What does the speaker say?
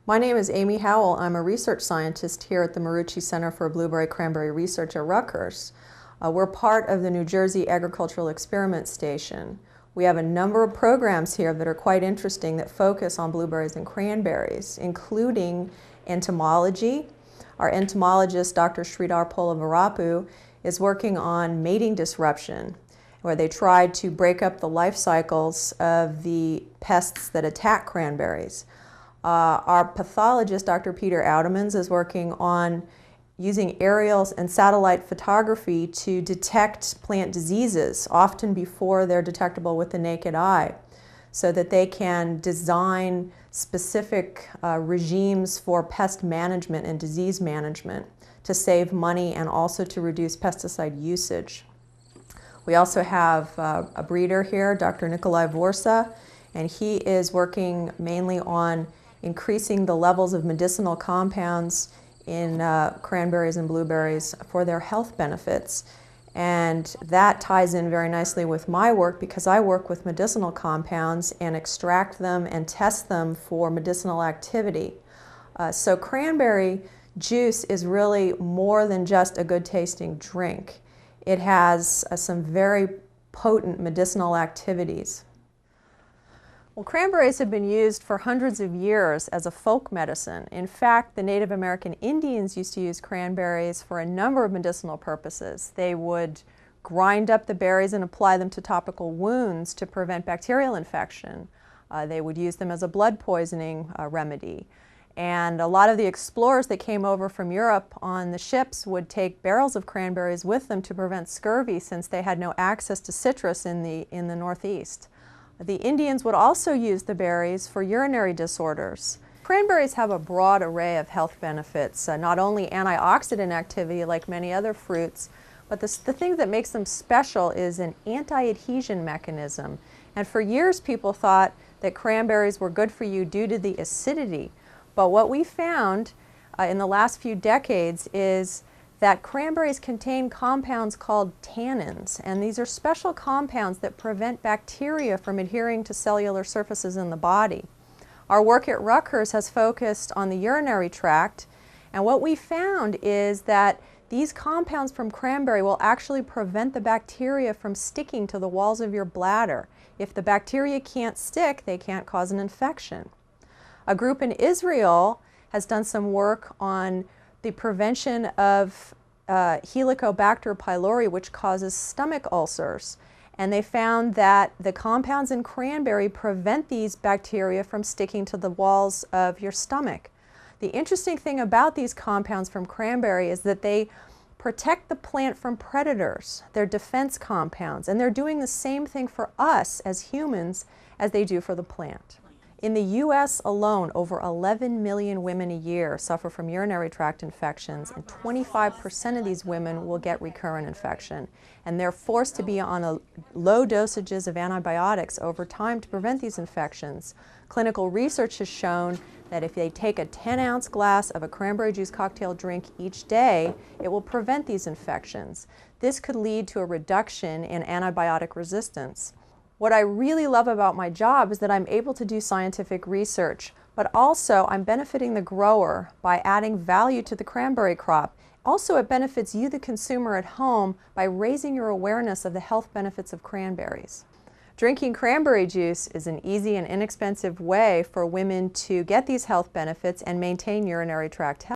My name is Amy Howell. I'm a research scientist here at the Marucci Center for Blueberry Cranberry Research at Rutgers. We're part of the New Jersey Agricultural Experiment Station. We have a number of programs here that are quite interesting that focus on blueberries and cranberries, including entomology. Our entomologist, Dr. Sridhar Polavarapu, is working on mating disruption, where they try to break up the life cycles of the pests that attack cranberries. Our pathologist, Dr. Peter Oudemans, is working on using aerials and satellite photography to detect plant diseases, often before they're detectable with the naked eye, so that they can design specific regimes for pest management and disease management to save money and also to reduce pesticide usage. We also have a breeder here, Dr. Nikolai Vorsa, and he is working mainly on increasing the levels of medicinal compounds in cranberries and blueberries for their health benefits. And that ties in very nicely with my work because I work with medicinal compounds and extract them and test them for medicinal activity. So cranberry juice is really more than just a good tasting drink. It has some very potent medicinal activities. Well, cranberries have been used for hundreds of years as a folk medicine. In fact, the Native American Indians used to use cranberries for a number of medicinal purposes. They would grind up the berries and apply them to topical wounds to prevent bacterial infection. They would use them as a blood poisoning remedy. And a lot of the explorers that came over from Europe on the ships would take barrels of cranberries with them to prevent scurvy, since they had no access to citrus in the Northeast. The Indians would also use the berries for urinary disorders. Cranberries have a broad array of health benefits, not only antioxidant activity like many other fruits, but the thing that makes them special is an anti-adhesion mechanism. And for years people thought that cranberries were good for you due to the acidity. But what we found in the last few decades is that cranberries contain compounds called tannins, and these are special compounds that prevent bacteria from adhering to cellular surfaces in the body. Our work at Rutgers has focused on the urinary tract, and what we found is that these compounds from cranberry will actually prevent the bacteria from sticking to the walls of your bladder. If the bacteria can't stick, they can't cause an infection. A group in Israel has done some work on the prevention of Helicobacter pylori, which causes stomach ulcers. And they found that the compounds in cranberry prevent these bacteria from sticking to the walls of your stomach. The interesting thing about these compounds from cranberry is that they protect the plant from predators. They're defense compounds, and they're doing the same thing for us as humans as they do for the plant. In the U.S. alone, over 11 million women a year suffer from urinary tract infections, and 25% of these women will get recurrent infection. And they're forced to be on low dosages of antibiotics over time to prevent these infections. Clinical research has shown that if they take a 10-ounce glass of a cranberry juice cocktail drink each day, it will prevent these infections. This could lead to a reduction in antibiotic resistance. What I really love about my job is that I'm able to do scientific research, but also I'm benefiting the grower by adding value to the cranberry crop. Also, it benefits you, the consumer at home, by raising your awareness of the health benefits of cranberries. Drinking cranberry juice is an easy and inexpensive way for women to get these health benefits and maintain urinary tract health.